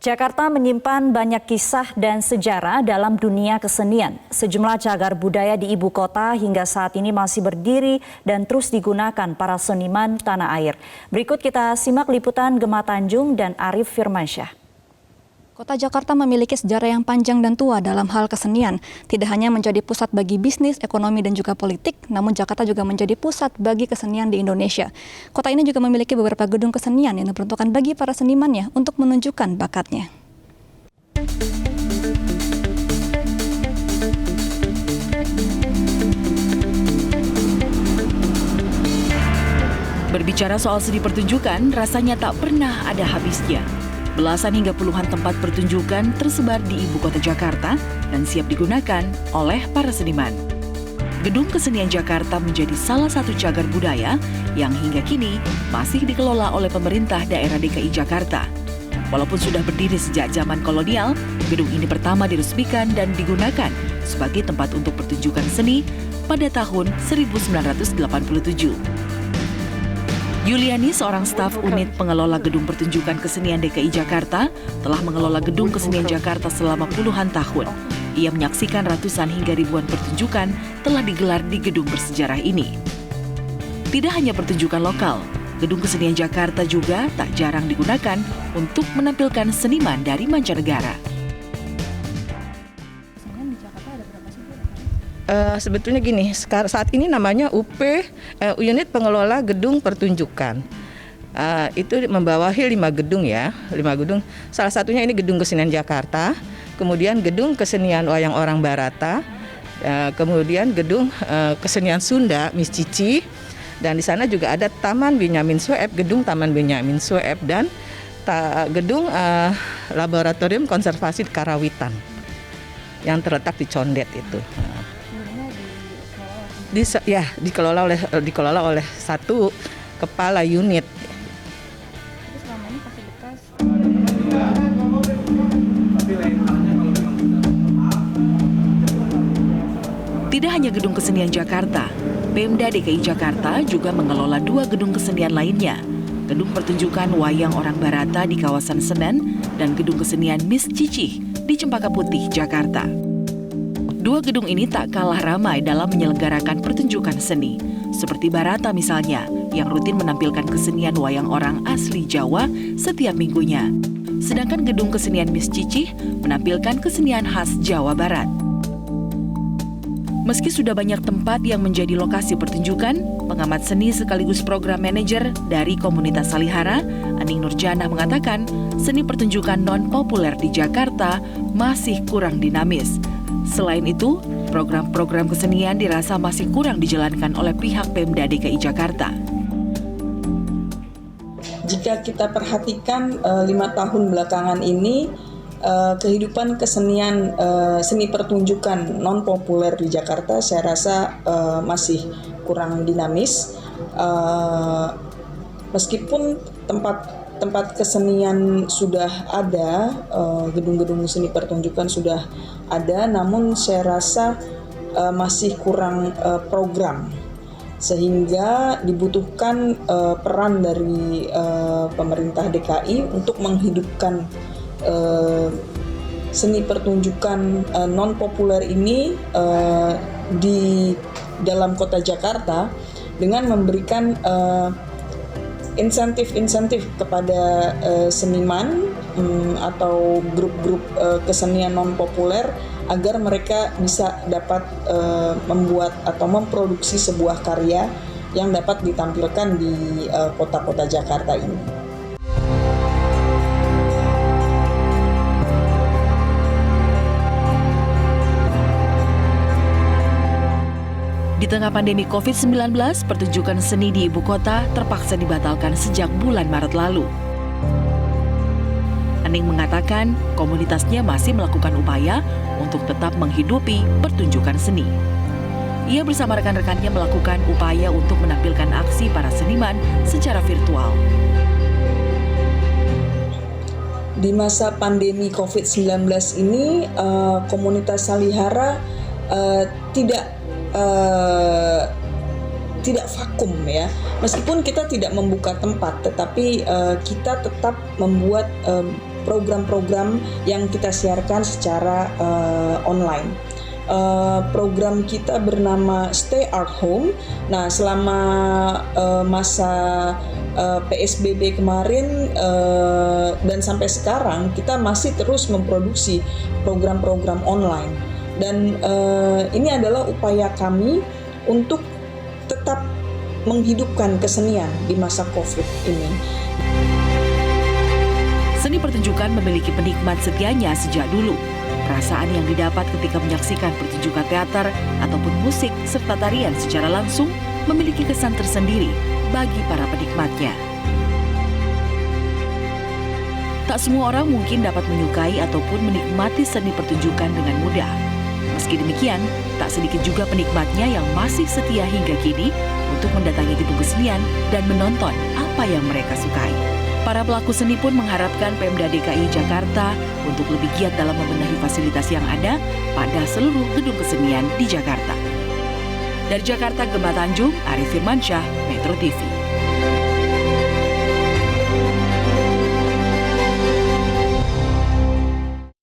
Jakarta menyimpan banyak kisah dan sejarah dalam dunia kesenian. Sejumlah cagar budaya di ibu kota hingga saat ini masih berdiri dan terus digunakan para seniman tanah air. Berikut kita simak liputan Gemma Tanjung dan Arif Firmansyah. Kota Jakarta memiliki sejarah yang panjang dan tua dalam hal kesenian. Tidak hanya menjadi pusat bagi bisnis, ekonomi, dan juga politik, namun Jakarta juga menjadi pusat bagi kesenian di Indonesia. Kota ini juga memiliki beberapa gedung kesenian yang diperuntukkan bagi para senimannya untuk menunjukkan bakatnya. Berbicara soal seni pertunjukan, rasanya tak pernah ada habisnya. Belasan hingga puluhan tempat pertunjukan tersebar di ibu kota Jakarta dan siap digunakan oleh para seniman. Gedung Kesenian Jakarta menjadi salah satu cagar budaya yang hingga kini masih dikelola oleh pemerintah daerah DKI Jakarta. Walaupun sudah berdiri sejak zaman kolonial, gedung ini pertama diresmikan dan digunakan sebagai tempat untuk pertunjukan seni pada tahun 1987. Yuliani, seorang staf unit pengelola Gedung Pertunjukan Kesenian DKI Jakarta, telah mengelola Gedung Kesenian Jakarta selama puluhan tahun. Ia menyaksikan ratusan hingga ribuan pertunjukan telah digelar di gedung bersejarah ini. Tidak hanya pertunjukan lokal, Gedung Kesenian Jakarta juga tak jarang digunakan untuk menampilkan seniman dari mancanegara. Sebetulnya gini, saat ini namanya Unit Pengelola Gedung Pertunjukan. Itu membawahi 5 gedung ya, 5 gedung. Salah satunya ini Gedung Kesenian Jakarta, kemudian Gedung Kesenian Wayang Orang Barata, kemudian Gedung Kesenian Sunda Miss Cici, dan di sana juga ada Taman Benyamin Sueb, Gedung Taman Benyamin Sueb, dan Gedung Laboratorium Konservasi Karawitan yang terletak di Condet itu. Dikelola oleh satu kepala unit. Tidak hanya Gedung Kesenian Jakarta, Pemda DKI Jakarta juga mengelola 2 gedung kesenian lainnya. Gedung Pertunjukan Wayang Orang Barata di kawasan Senen dan Gedung Kesenian Miss Cici di Cempaka Putih, Jakarta. 2 gedung ini tak kalah ramai dalam menyelenggarakan pertunjukan seni. Seperti Barata misalnya, yang rutin menampilkan kesenian wayang orang asli Jawa setiap minggunya. Sedangkan Gedung Kesenian Miss Cici menampilkan kesenian khas Jawa Barat. Meski sudah banyak tempat yang menjadi lokasi pertunjukan, pengamat seni sekaligus program manajer dari komunitas Salihara, Aning Nurjana mengatakan, seni pertunjukan non-populer di Jakarta masih kurang dinamis. Selain itu, program-program kesenian dirasa masih kurang dijalankan oleh pihak Pemda DKI Jakarta. Jika kita perhatikan 5 tahun belakangan ini, kehidupan kesenian seni pertunjukan non-populer di Jakarta saya rasa masih kurang dinamis. Meskipun tempat kesenian sudah ada, gedung-gedung seni pertunjukan sudah ada, namun saya rasa masih kurang program, sehingga dibutuhkan peran dari pemerintah DKI untuk menghidupkan seni pertunjukan non-populer ini di dalam kota Jakarta dengan memberikan insentif kepada seniman atau grup-grup kesenian non-populer agar mereka bisa dapat membuat atau memproduksi sebuah karya yang dapat ditampilkan di kota-kota Jakarta ini. Di tengah pandemi COVID-19, pertunjukan seni di ibu kota terpaksa dibatalkan sejak bulan Maret lalu. Aning mengatakan komunitasnya masih melakukan upaya untuk tetap menghidupi pertunjukan seni. Ia bersama rekan-rekannya melakukan upaya untuk menampilkan aksi para seniman secara virtual. Di masa pandemi COVID-19 ini, komunitas Salihara tidak vakum ya. Meskipun kita tidak membuka tempat, tetapi kita tetap membuat program-program yang kita siarkan secara online. Program kita bernama Stay at Home. Nah, selama masa PSBB kemarin dan sampai sekarang kita masih terus memproduksi program-program online. Dan ini adalah upaya kami untuk tetap menghidupkan kesenian di masa COVID ini. Seni pertunjukan memiliki penikmat setianya sejak dulu. Perasaan yang didapat ketika menyaksikan pertunjukan teater ataupun musik serta tarian secara langsung memiliki kesan tersendiri bagi para penikmatnya. Tak semua orang mungkin dapat menyukai ataupun menikmati seni pertunjukan dengan mudah. Meski demikian, tak sedikit juga penikmatnya yang masih setia hingga kini untuk mendatangi gedung kesenian dan menonton apa yang mereka sukai. Para pelaku seni pun mengharapkan Pemda DKI Jakarta untuk lebih giat dalam membenahi fasilitas yang ada pada seluruh gedung kesenian di Jakarta. Dari Jakarta, Gemma Tanjung, Arif Firmansyah, Metro TV.